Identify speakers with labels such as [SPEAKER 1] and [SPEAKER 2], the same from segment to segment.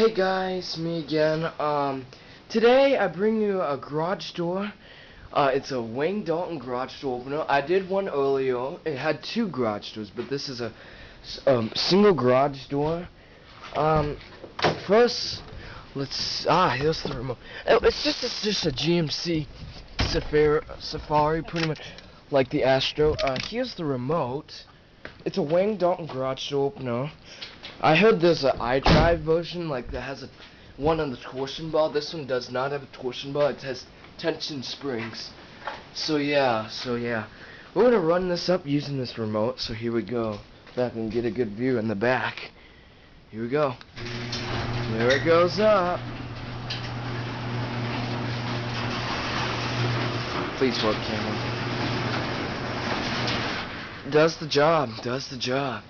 [SPEAKER 1] Hey guys, me again. Today I bring you a garage door. It's a Wagne Dalton garage door opener. I did one earlier. It had two garage doors, but this is a single garage door. First, here's the remote. It's just a GMC Safari, pretty much like the Astro. Here's the remote. It's a Wagne Dalton garage door opener. I heard there's an iDrive version, like that has one on the torsion bar. This one does not have a torsion bar. It has tension springs. So yeah. We're gonna run this up using this remote. So here we go. Back and get a good view in the back. Here we go. There it goes up. Please work, camera. Does the job.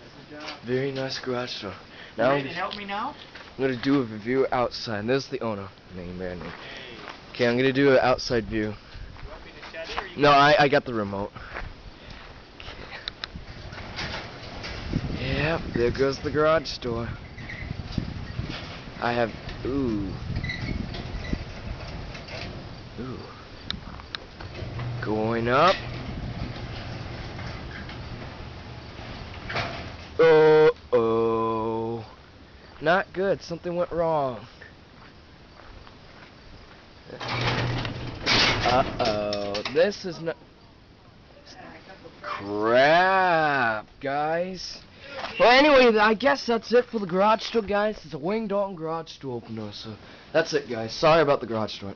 [SPEAKER 1] Very nice garage door. Now,
[SPEAKER 2] ready to help me now?
[SPEAKER 1] I'm gonna do a review outside. There's the owner. Name. Okay, I'm gonna do an outside view.
[SPEAKER 2] You want me to shut it or you
[SPEAKER 1] No, I got the remote. Okay. Yep, there goes the garage door. I have going up. Uh-oh. Not good. Something went wrong. Uh-oh. This is not... Crap, guys. Well, anyway, I guess that's it for the garage door, guys. It's a Wagne Dalton garage door opener, so that's it, guys. Sorry about the garage door.